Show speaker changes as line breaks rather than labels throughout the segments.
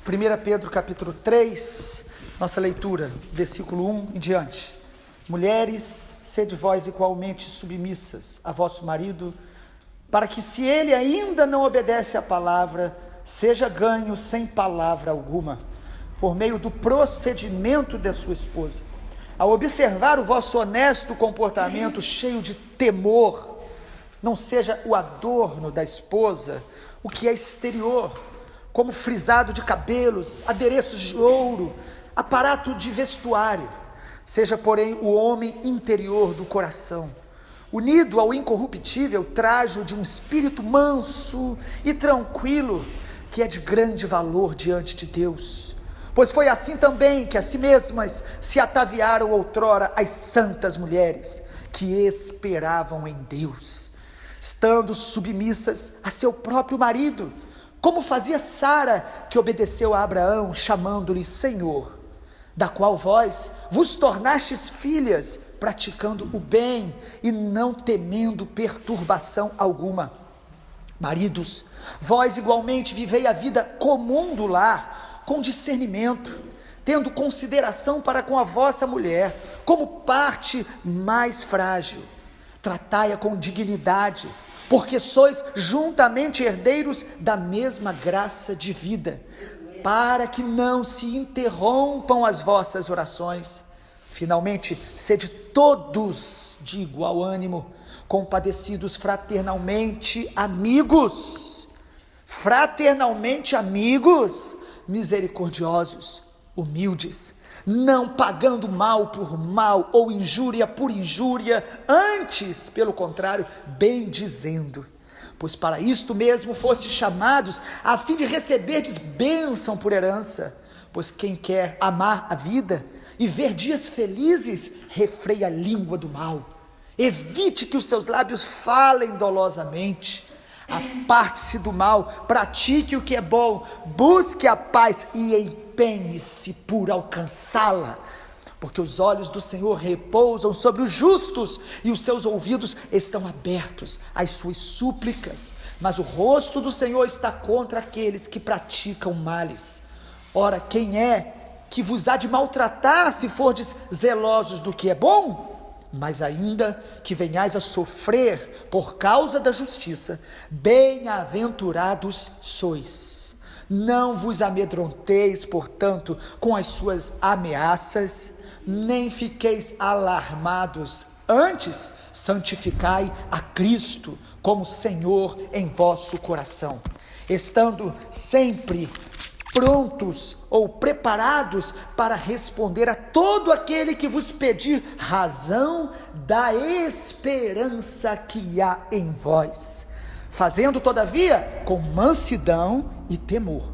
1 Pedro capítulo 3, nossa leitura, versículo 1 em diante. Mulheres, sede vós igualmente submissas a vosso marido, para que, se ele ainda não obedece à palavra, seja ganho sem palavra alguma, por meio do procedimento de sua esposa, ao observar o vosso honesto comportamento cheio de temor. Não seja o adorno da esposa o que é exterior, como frisado de cabelos, adereços de ouro, aparato de vestuário. Seja, porém, o homem interior do coração, unido ao incorruptível trajo de um espírito manso e tranquilo, que é de grande valor diante de Deus. Pois foi assim também que a si mesmas se ataviaram outrora as santas mulheres, que esperavam em Deus, estando submissas a seu próprio marido, como fazia Sara, que obedeceu a Abraão, chamando-lhe Senhor, da qual vós vos tornastes filhas, praticando o bem e não temendo perturbação alguma. Maridos, vós igualmente vivei a vida comum do lar, com discernimento, tendo consideração para com a vossa mulher, como parte mais frágil. Tratai-a com dignidade, porque sois juntamente herdeiros da mesma graça de vida, para que não se interrompam as vossas orações. Finalmente, sede todos de igual ânimo, compadecidos fraternalmente amigos, misericordiosos, humildes, não pagando mal por mal ou injúria por injúria, antes, pelo contrário, bendizendo. Pois para isto mesmo fostes chamados, a fim de receberdes bênção por herança. Pois quem quer amar a vida e ver dias felizes, refreia a língua do mal. Evite que os seus lábios falem dolosamente. Aparte-se do mal, pratique o que é bom, busque a paz e empenhe-se por alcançá-la. Porque os olhos do Senhor repousam sobre os justos e os seus ouvidos estão abertos às suas súplicas, mas o rosto do Senhor está contra aqueles que praticam males. Ora, quem é que vos há de maltratar se fordes zelosos do que é bom? Mas ainda que venhais a sofrer por causa da justiça, bem-aventurados sois. Não vos amedronteis, portanto, com as suas ameaças, nem fiqueis alarmados. Antes, santificai a Cristo como Senhor em vosso coração, estando sempre prontos ou preparados para responder a todo aquele que vos pedir razão da esperança que há em vós, fazendo todavia com mansidão e temor,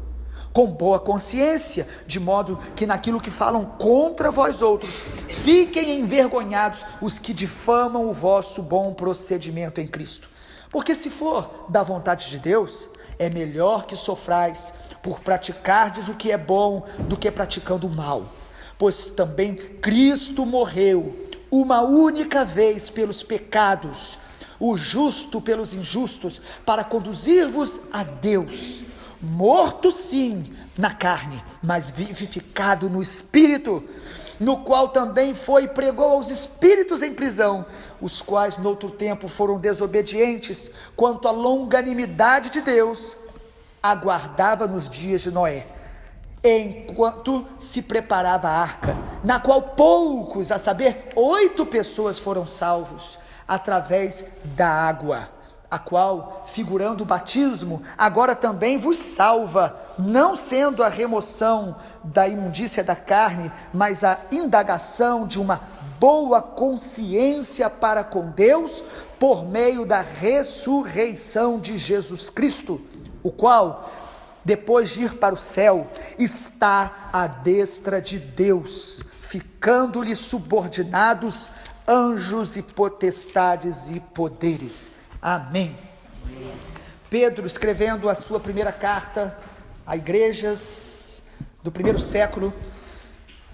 com boa consciência, de modo que naquilo que falam contra vós outros, fiquem envergonhados os que difamam o vosso bom procedimento em Cristo. Porque se for da vontade de Deus, é melhor que sofrais por praticardes o que é bom do que praticando o mal. Pois também Cristo morreu uma única vez pelos pecados, o justo pelos injustos, para conduzir-vos a Deus, morto sim na carne, mas vivificado no Espírito, no qual também foi e pregou aos espíritos em prisão, os quais noutro tempo foram desobedientes quanto à longanimidade de Deus, aguardava nos dias de Noé, enquanto se preparava a arca, na qual poucos, a saber, 8 pessoas foram salvos, através da água, a qual, figurando o batismo, agora também vos salva, não sendo a remoção da imundícia da carne, mas a indagação de uma boa consciência para com Deus, por meio da ressurreição de Jesus Cristo, o qual, depois de ir para o céu, está à destra de Deus, ficando-lhe subordinados anjos e potestades e poderes. Amém. Pedro, escrevendo a sua primeira carta a igrejas do primeiro século,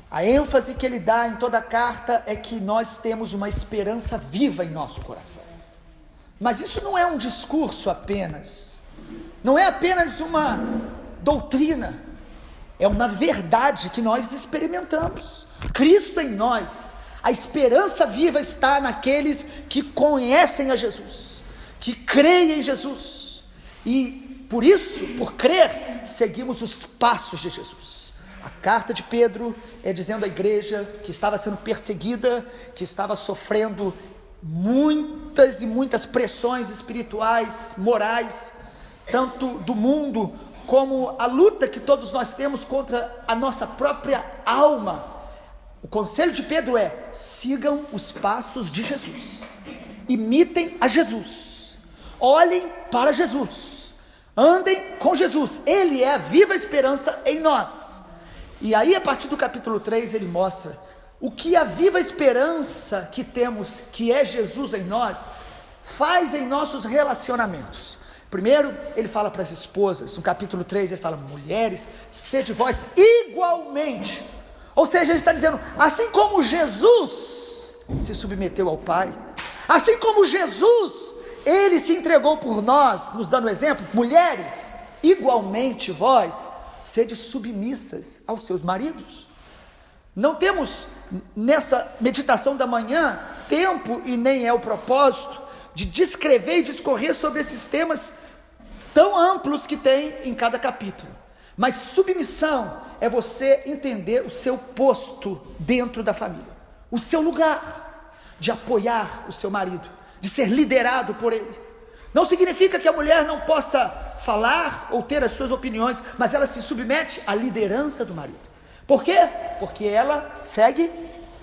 a ênfase que ele dá em toda a carta é que nós temos uma esperança viva em nosso coração. Mas isso não é um discurso apenas, não é apenas uma doutrina, é uma verdade que nós experimentamos. Cristo em nós, a esperança viva está naqueles que conhecem a Jesus, que creem em Jesus, e por isso, por crer, seguimos os passos de Jesus. A carta de Pedro é dizendo à igreja que estava sendo perseguida, que estava sofrendo muitas e muitas pressões espirituais, morais, tanto do mundo, como a luta que todos nós temos contra a nossa própria alma. O conselho de Pedro é: sigam os passos de Jesus, imitem a Jesus, olhem para Jesus, andem com Jesus, Ele é a viva esperança em nós. E aí, a partir do capítulo 3, ele mostra o que a viva esperança que temos, que é Jesus em nós, faz em nossos relacionamentos. Primeiro, ele fala para as esposas, no capítulo 3, ele fala: mulheres, sede vós igualmente. Ou seja, ele está dizendo, assim como Jesus se submeteu ao Pai, assim como Jesus, ele se entregou por nós, nos dando exemplo, mulheres, igualmente vós, sede submissas aos seus maridos. Não temos nessa meditação da manhã tempo, e nem é o propósito, de descrever e discorrer sobre esses temas tão amplos que tem em cada capítulo. Mas submissão é você entender o seu posto dentro da família, o seu lugar de apoiar o seu marido, de ser liderado por ele. Não significa que a mulher não possa falar ou ter as suas opiniões, mas ela se submete à liderança do marido. Por quê? Porque ela segue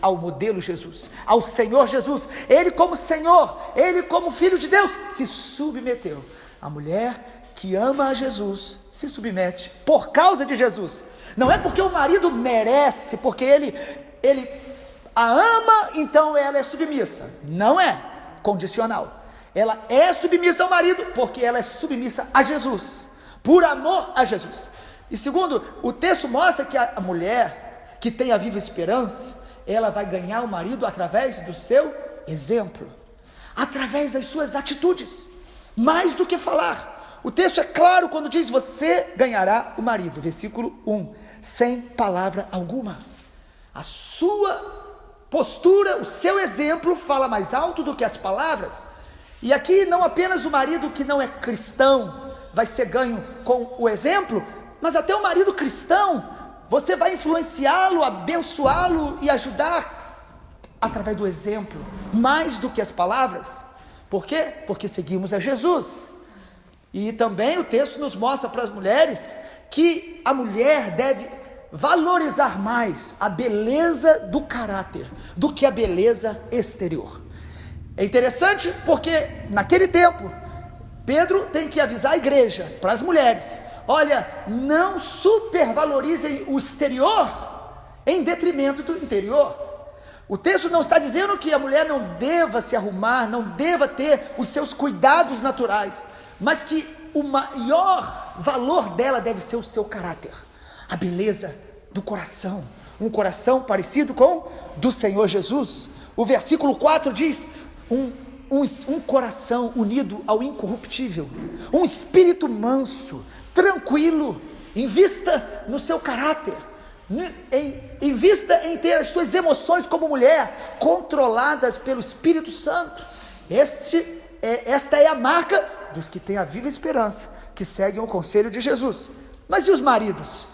ao modelo Jesus, ao Senhor Jesus. Ele como Senhor, ele como Filho de Deus, se submeteu. A mulher que ama a Jesus se submete por causa de Jesus. Não é porque o marido merece, porque ele a ama, então ela é submissa. Não é condicional. Ela é submissa ao marido porque ela é submissa a Jesus, por amor a Jesus. E segundo, o texto mostra que a mulher que tem a viva esperança, ela vai ganhar o marido através do seu exemplo, através das suas atitudes, mais do que falar. O texto é claro quando diz: você ganhará o marido, versículo 1, sem palavra alguma. A sua postura, o seu exemplo fala mais alto do que as palavras. E aqui não apenas o marido que não é cristão vai ser ganho com o exemplo, mas até o marido cristão, você vai influenciá-lo, abençoá-lo e ajudar através do exemplo, mais do que as palavras. Por quê? Porque seguimos a Jesus. E também o texto nos mostra para as mulheres que a mulher deve valorizar mais a beleza do caráter do que a beleza exterior. É interessante porque naquele tempo Pedro tem que avisar a igreja, para as mulheres: olha, não supervalorizem o exterior em detrimento do interior. O texto não está dizendo que a mulher não deva se arrumar, não deva ter os seus cuidados naturais, mas que o maior valor dela deve ser o seu caráter, a beleza do coração, um coração parecido com o do Senhor Jesus. O versículo 4 diz: um coração unido ao incorruptível, um espírito manso, tranquilo. Invista no seu caráter, invista em ter as suas emoções como mulher controladas pelo Espírito Santo. Esta é a marca dos que têm a viva esperança, que seguem o conselho de Jesus. Mas e os maridos?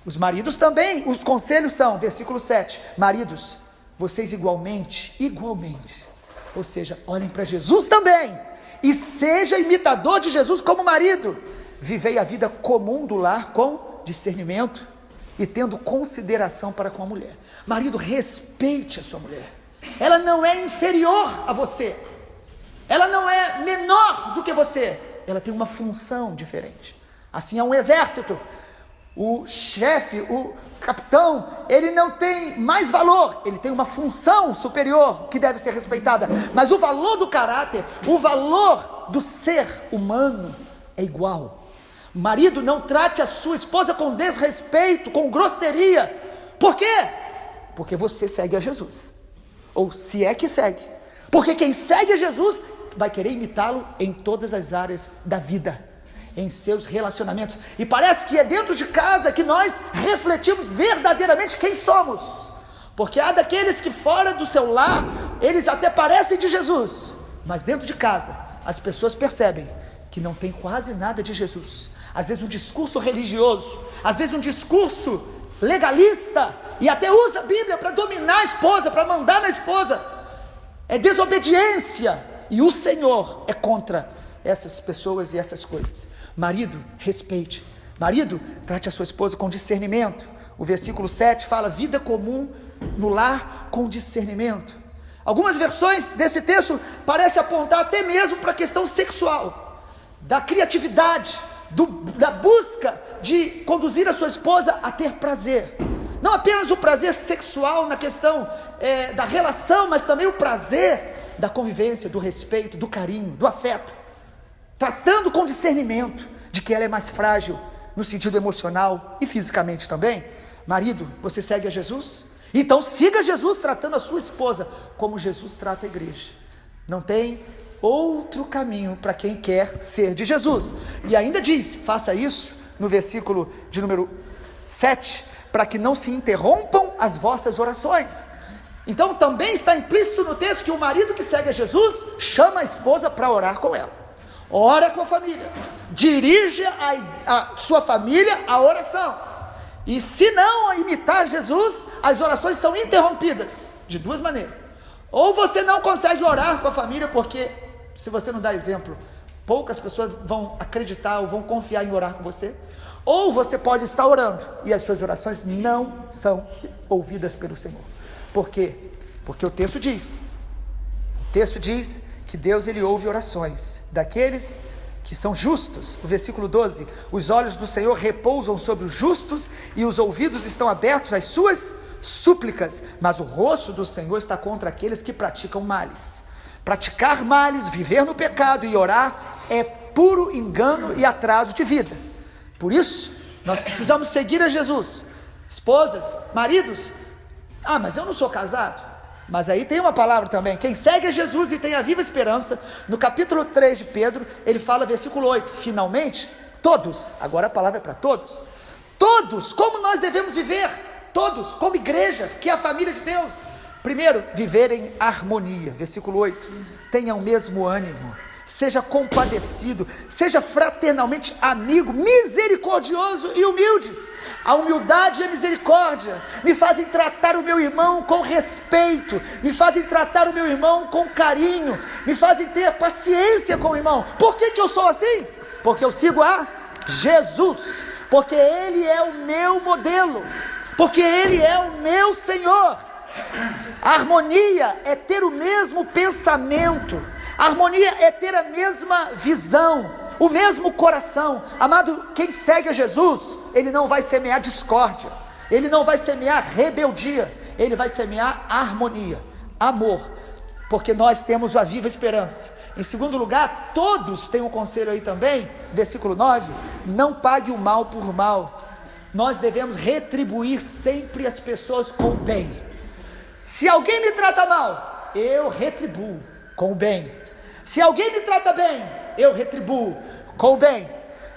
Os maridos também, os conselhos são, versículo 7, maridos, vocês igualmente, ou seja, olhem para Jesus também, e seja imitador de Jesus como marido. Vivei a vida comum do lar com discernimento e tendo consideração para com a mulher. Marido, respeite a sua mulher, ela não é inferior a você, ela não é menor do que você, ela tem uma função diferente. Assim é um exército, o chefe, o capitão, ele não tem mais valor, ele tem uma função superior que deve ser respeitada, mas o valor do caráter, o valor do ser humano é igual. Marido, não trate a sua esposa com desrespeito, com grosseria. Por quê? Porque você segue a Jesus, ou se é que segue, porque quem segue a Jesus vai querer imitá-lo em todas as áreas da vida. em seus relacionamentos. E parece que é dentro de casa que nós refletimos verdadeiramente quem somos. Porque há daqueles que fora do seu lar, eles até parecem de Jesus, mas dentro de casa, as pessoas percebem que não tem quase nada de Jesus. Às vezes um discurso religioso, às vezes um discurso legalista, e até usa a Bíblia para dominar a esposa, para mandar na esposa. É desobediência, e o Senhor é contra essas pessoas e essas coisas. Marido, respeite. Marido, trate a sua esposa com discernimento. O versículo 7 fala vida comum no lar com discernimento. Algumas versões desse texto parecem apontar até mesmo para a questão sexual, da criatividade, da busca de conduzir a sua esposa a ter prazer. Não apenas o prazer sexual na questão da relação, mas também o prazer da convivência, do respeito, do carinho, do afeto. Tratando com discernimento de que ela é mais frágil no sentido emocional e fisicamente também. Marido, você segue a Jesus? Então siga Jesus tratando a sua esposa como Jesus trata a igreja. Não tem outro caminho para quem quer ser de Jesus. E ainda diz, faça isso no versículo de número 7, para que não se interrompam as vossas orações. Então também está implícito no texto que o marido que segue a Jesus chama a esposa para orar com ela. Ora com a família, dirige a sua família à oração. E se não imitar Jesus, as orações são interrompidas de duas maneiras. Ou você não consegue orar com a família, porque se você não dá exemplo, poucas pessoas vão acreditar ou vão confiar em orar com você. Ou você pode estar orando e as suas orações não são ouvidas pelo Senhor. Por quê? Porque o texto diz que Deus ele ouve orações daqueles que são justos. O versículo 12, os olhos do Senhor repousam sobre os justos e os ouvidos estão abertos às suas súplicas, mas o rosto do Senhor está contra aqueles que praticam males. Praticar males, viver no pecado e orar é puro engano e atraso de vida. Por isso, nós precisamos seguir a Jesus. Esposas, maridos, mas eu não sou casado. Mas aí tem uma palavra também, quem segue a Jesus e tem a viva esperança, no capítulo 3 de Pedro, ele fala, versículo 8, finalmente, todos, agora a palavra é para todos, como nós devemos viver, todos, como igreja, que é a família de Deus. Primeiro, viver em harmonia, versículo 8, tenha o mesmo ânimo, seja compadecido, seja fraternalmente amigo, misericordioso e humildes. A humildade e a misericórdia me fazem tratar o meu irmão com respeito, me fazem tratar o meu irmão com carinho, me fazem ter paciência com o irmão. Por que eu sou assim? Porque eu sigo a Jesus, porque Ele é o meu modelo, porque Ele é o meu Senhor. A harmonia é ter o mesmo pensamento, a harmonia é ter a mesma visão, o mesmo coração. Amado, quem segue a Jesus, ele não vai semear discórdia, ele não vai semear rebeldia, ele vai semear harmonia, amor, porque nós temos a viva esperança. Em segundo lugar, todos têm um conselho aí também, versículo 9, não pague o mal por mal. Nós devemos retribuir sempre as pessoas com o bem. Se alguém me trata mal, eu retribuo com o bem. Se alguém me trata bem, eu retribuo com o bem.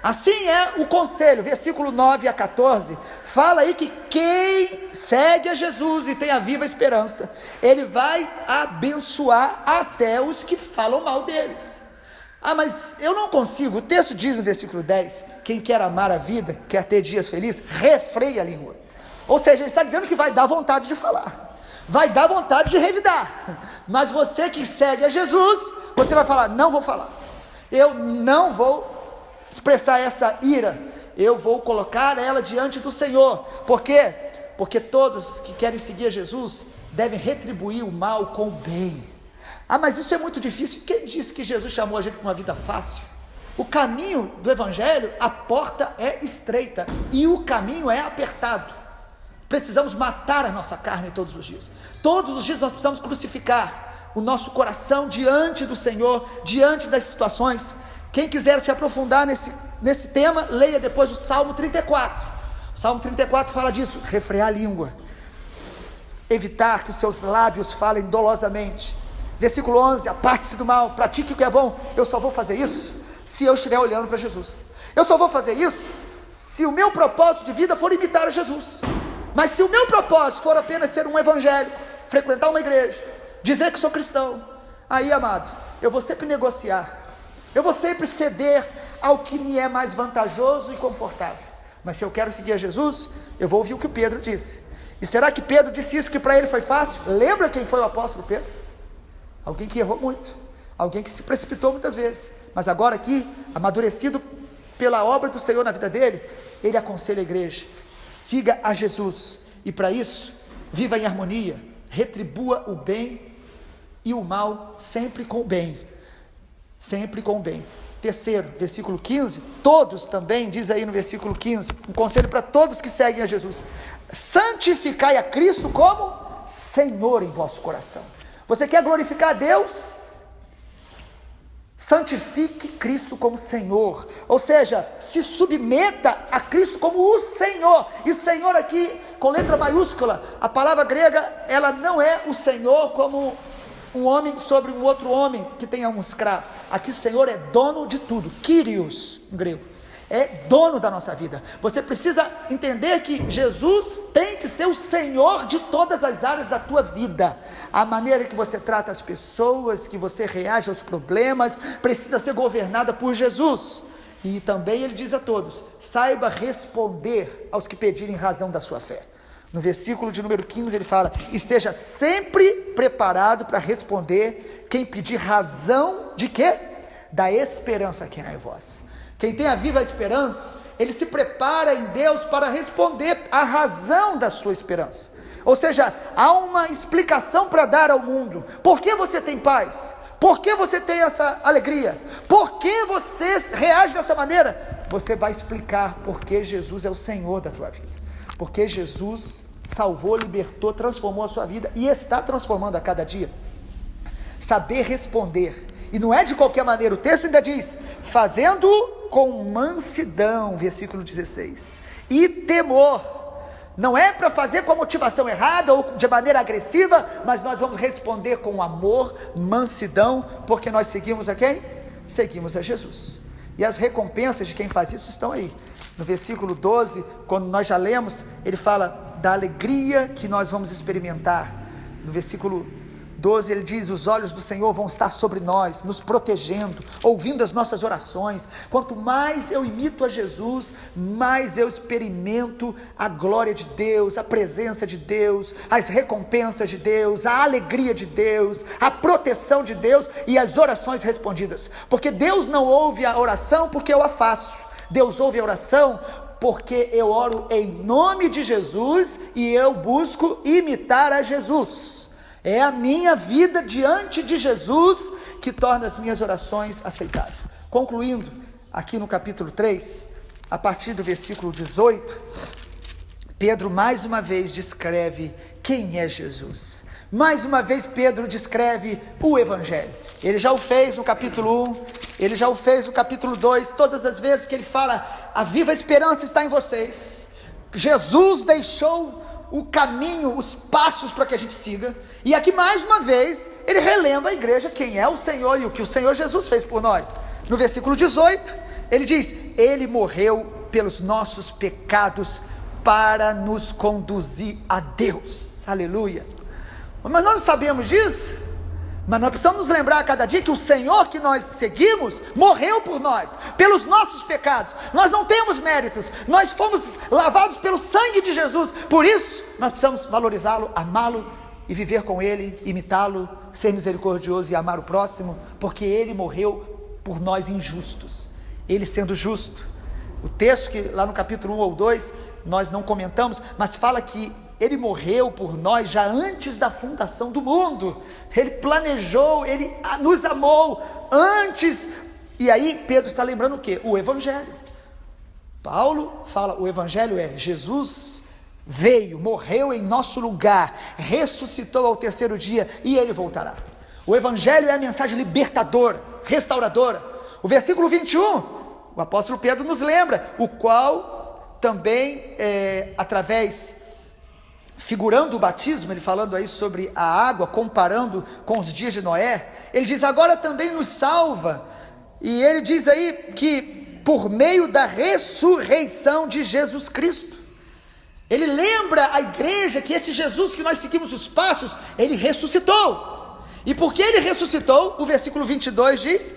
Assim é o conselho, versículo 9 a 14, fala aí que quem segue a Jesus e tem a viva esperança, ele vai abençoar até os que falam mal deles. Mas eu não consigo, o texto diz no versículo 10, quem quer amar a vida, quer ter dias felizes, refreia a língua. Ou seja, ele está dizendo que vai dar vontade de falar, vai dar vontade de revidar, mas você que segue a Jesus, você vai falar, não vou falar, eu não vou expressar essa ira, eu vou colocar ela diante do Senhor. Por quê? Porque todos que querem seguir a Jesus, devem retribuir o mal com o bem. Mas isso é muito difícil. Quem disse que Jesus chamou a gente para uma vida fácil? O caminho do Evangelho, a porta é estreita, e o caminho é apertado. Precisamos matar a nossa carne todos os dias. Todos os dias nós precisamos crucificar o nosso coração diante do Senhor, diante das situações. Quem quiser se aprofundar nesse tema, leia depois o Salmo 34. O Salmo 34 fala disso, refrear a língua, evitar que os seus lábios falem dolosamente. Versículo 11, aparte-se do mal, pratique o que é bom. Eu só vou fazer isso se eu estiver olhando para Jesus. Eu só vou fazer isso se o meu propósito de vida for imitar a Jesus. Mas se o meu propósito for apenas ser um evangélico, frequentar uma igreja, dizer que sou cristão, aí, amado, eu vou sempre negociar, eu vou sempre ceder ao que me é mais vantajoso e confortável. Mas se eu quero seguir a Jesus, eu vou ouvir o que Pedro disse. E será que Pedro disse isso que para ele foi fácil? Lembra quem foi o apóstolo Pedro? Alguém que errou muito, alguém que se precipitou muitas vezes, mas agora aqui, amadurecido pela obra do Senhor na vida dele, ele aconselha a igreja: siga a Jesus, e para isso, viva em harmonia, retribua o bem e o mal sempre com o bem, sempre com o bem. Terceiro, versículo 15, todos também, diz aí no versículo 15, um conselho para todos que seguem a Jesus: santificai a Cristo como Senhor em vosso coração. Você quer glorificar a Deus? Santifique Cristo como Senhor, ou seja, se submeta a Cristo como o Senhor. E Senhor aqui, com letra maiúscula, a palavra grega, ela não é o Senhor como um homem sobre um outro homem que tenha um escravo. Aqui Senhor é dono de tudo, Kyrios em grego, é dono da nossa vida. Você precisa entender que Jesus tem que ser o Senhor de todas as áreas da tua vida. A maneira que você trata as pessoas, que você reage aos problemas, precisa ser governada por Jesus. E também ele diz a todos: saiba responder aos que pedirem razão da sua fé. No versículo de número 15 ele fala: esteja sempre preparado para responder quem pedir razão de quê? Da esperança que há em vós. Quem tem a viva esperança, ele se prepara em Deus para responder a razão da sua esperança. Ou seja, há uma explicação para dar ao mundo. Por que você tem paz? Por que você tem essa alegria? Por que você reage dessa maneira? Você vai explicar porque Jesus é o Senhor da tua vida. Porque Jesus salvou, libertou, transformou a sua vida e está transformando a cada dia. Saber responder, e não é de qualquer maneira, o texto ainda diz: fazendo com mansidão, versículo 16, e temor. Não é para fazer com a motivação errada ou de maneira agressiva, mas nós vamos responder com amor, mansidão, porque nós seguimos a quem? Seguimos a Jesus. E as recompensas de quem faz isso estão aí. No versículo 12, quando nós já lemos, ele fala da alegria que nós vamos experimentar. No versículo 12 ele diz: os olhos do Senhor vão estar sobre nós, nos protegendo, ouvindo as nossas orações. Quanto mais eu imito a Jesus, mais eu experimento a glória de Deus, a presença de Deus, as recompensas de Deus, a alegria de Deus, a proteção de Deus e as orações respondidas. Porque Deus não ouve a oração porque eu a faço, Deus ouve a oração porque eu oro em nome de Jesus e eu busco imitar a Jesus. É a minha vida diante de Jesus que torna as minhas orações aceitáveis. Concluindo, aqui no capítulo 3, a partir do versículo 18, Pedro mais uma vez descreve quem é Jesus. Mais uma vez Pedro descreve o Evangelho. Ele já o fez no capítulo 1, ele já o fez no capítulo 2, todas as vezes que ele fala: a viva esperança está em vocês. Jesus deixou o caminho, os passos para que a gente siga, e aqui mais uma vez ele relembra a igreja quem é o Senhor e o que o Senhor Jesus fez por nós. No versículo 18 ele diz: ele morreu pelos nossos pecados para nos conduzir a Deus. Aleluia. Mas nós não sabemos disso, mas nós precisamos nos lembrar a cada dia que o Senhor que nós seguimos morreu por nós, pelos nossos pecados. Nós não temos méritos, nós fomos lavados pelo sangue de Jesus. Por isso nós precisamos valorizá-lo, amá-lo e viver com ele, imitá-lo, ser misericordioso e amar o próximo, porque ele morreu por nós injustos, ele sendo justo. O texto que lá no capítulo 1 ou 2 nós não comentamos, mas fala que ele morreu por nós já antes da fundação do mundo. Ele planejou, ele nos amou antes. E aí Pedro está lembrando o quê? O Evangelho. Paulo fala: o Evangelho é Jesus veio, morreu em nosso lugar, ressuscitou ao terceiro dia e ele voltará. O Evangelho é a mensagem libertadora, restauradora. O versículo 21, o apóstolo Pedro nos lembra, o qual também figurando o batismo, ele falando aí sobre a água, comparando com os dias de Noé, ele diz: agora também nos salva. E ele diz aí que por meio da ressurreição de Jesus Cristo. Ele lembra a igreja que esse Jesus que nós seguimos os passos, ele ressuscitou. E porque ele ressuscitou, o versículo 22 diz: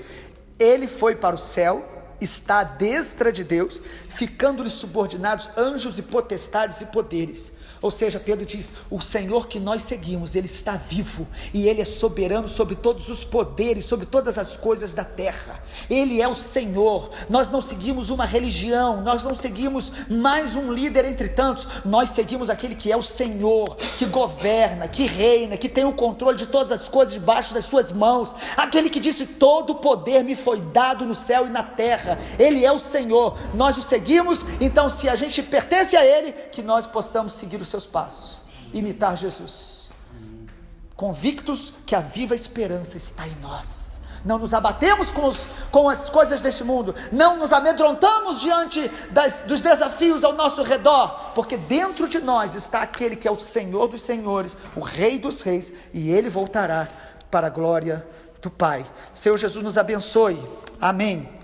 ele foi para o céu, está à destra de Deus, ficando-lhe subordinados anjos e potestades e poderes. Ou seja, Pedro diz: o Senhor que nós seguimos, ele está vivo, e ele é soberano sobre todos os poderes, sobre todas as coisas da terra. Ele é o Senhor. Nós não seguimos uma religião, nós não seguimos mais um líder entre tantos, nós seguimos aquele que é o Senhor, que governa, que reina, que tem o controle de todas as coisas debaixo das suas mãos, aquele que disse: todo o poder me foi dado no céu e na terra. Ele é o Senhor, nós o seguimos. Então, se a gente pertence a ele, que nós possamos seguir os seus passos, imitar Jesus, convictos que a viva esperança está em nós. Não nos abatemos com as coisas deste mundo, não nos amedrontamos diante dos desafios ao nosso redor, porque dentro de nós está aquele que é o Senhor dos senhores, o Rei dos reis, e ele voltará para a glória do Pai. Senhor Jesus nos abençoe, amém.